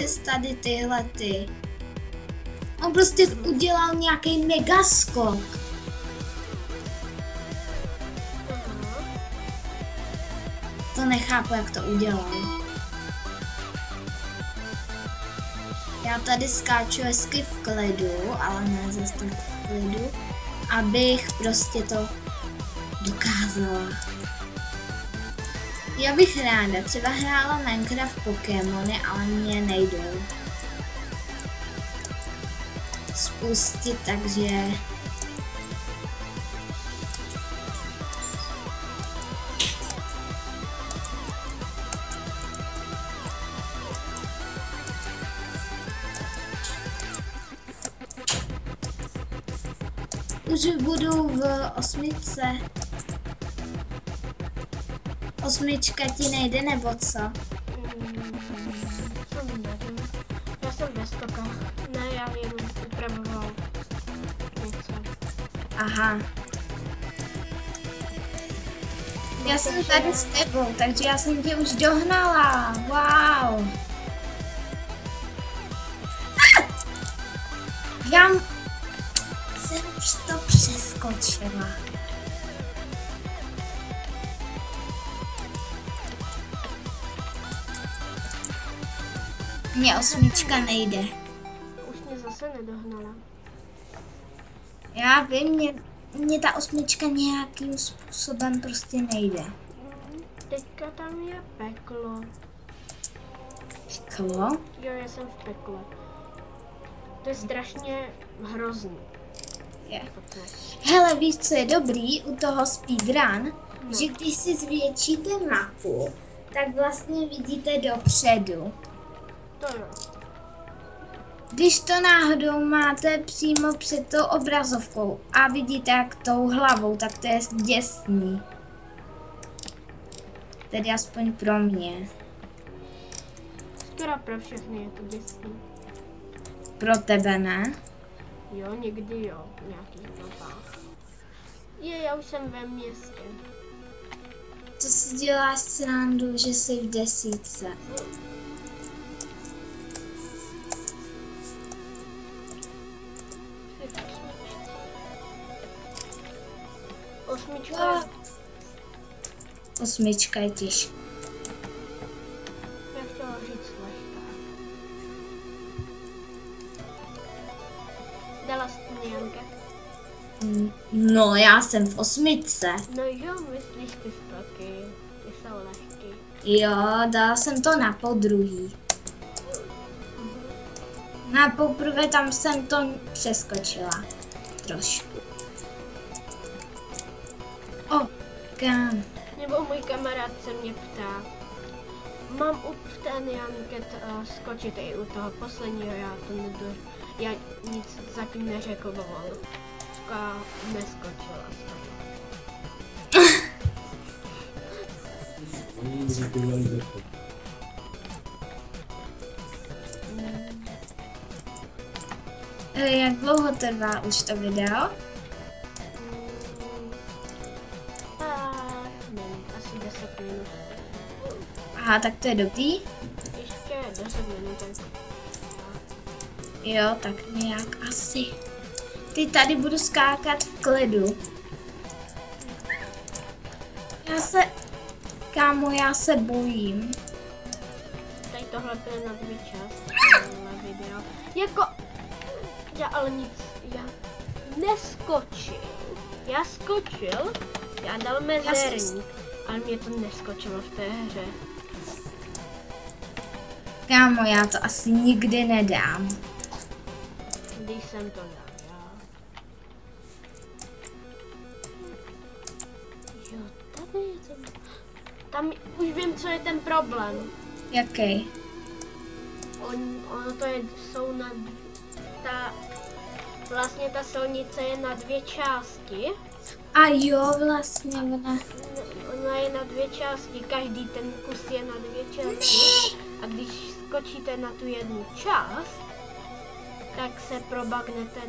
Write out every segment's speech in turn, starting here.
tady tyhle ty. On prostě udělal nějaký megaskok. To nechápu, jak to udělal. Já tady skáču hezky v klidu, ale ne zase tak v klidu, abych prostě to dokázala. Já bych ráda třeba hrála Minecraft Pokémony, ale mě nejdou spustit, takže už budu v 8. 8 ti nejde, nebo co? Já jsem bez toka. Ne, já jenom upravoval něco. Aha. Já jsem tady s tebou, takže já jsem tě už dohnala. Wow. Já jsem to přeskočila. Mně 8 nejde. Už mě zase nedohnala. Já vím, mě ta 8 nějakým způsobem prostě nejde. Teďka tam je peklo. Peklo? Jo, já jsem v pekle. To je strašně hrozný. Je. Hele, víš, co je dobrý u toho speedrun? No. Že když si zvětšíte mapu, tak vlastně vidíte dopředu. To jo. Když to náhodou máte přímo před tou obrazovkou a vidíte jak tou hlavou, tak to je děsný. Tedy aspoň pro mě. Skoro pro všechny je to děsný. Pro tebe ne? Jo, někdy jo, v nějakých dobách. Já už jsem ve městě. Co si děláš srandu, že jsi v 10? Osmička. 8 je těžká. Já chtěla říct lehká. Dala jsi to Janke? No, já jsem v 8. No jo, myslíš ty taky. Ty jsou lehký. Jo, dala jsem to na podruhý. Na poprvé tam jsem to přeskočila. Trošku. Kam? Nebo můj kamarád se mě ptá. Mám u ten Janket skočit i u toho posledního, já to nedu. Já nic zatím neřekl, bo on neskočila z toho. Jak dlouho trvá už to video? Asi 10 minut. Aha, tak to je dobrý. Ještě 10 minut. Jo, tak nějak asi. Ty tady budu skákat v klidu. Kámo, já se bojím. Tady tohle bude na 2 části. Video. Jako, já ale nic, já neskočil. Já skočil, já dal mezerník, ale mě to neskočilo v té hře. Kámo, já to asi nikdy nedám. Když jsem to dal, já. Jo, tady je to. Tam už vím, co je ten problém. Jaký? Ono to je, jsou na vlastně ta silnice je na 2 části. A jo, vlastně ona. Ona je na 2 části, každý ten kus je na 2 části. A když skočíte na tu jednu část, tak se probagnete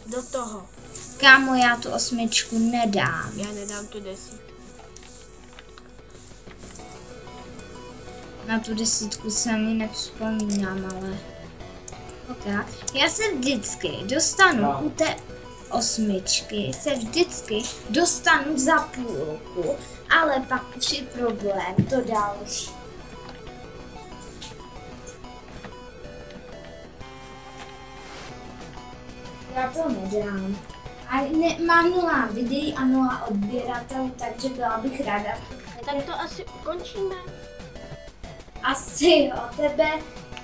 do toho. Kámo, já tu 8 nedám. Já nedám tu 10. Na tu 10 se ani nevzpomínám, ale... Okay. Já se vždycky dostanu u té 8, se vždycky dostanu za půlku, ale pak už je problém, to další. Já to nedám. A mám 0 videí a 0 odběratelů, takže byla bych ráda. Tak to asi ukončíme. Asi jo, tebe,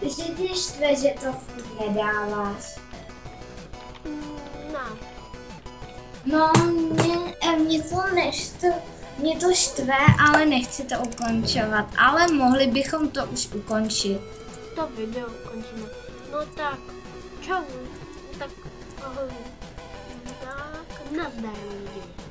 že tě štve, že to furt nedáváš. No. No, mě to neštve, mě to štve, ale nechci to ukončovat, ale mohli bychom to už ukončit. To video ukončíme. No tak, čau. Tak ahoj. Tak, nazdar lidi.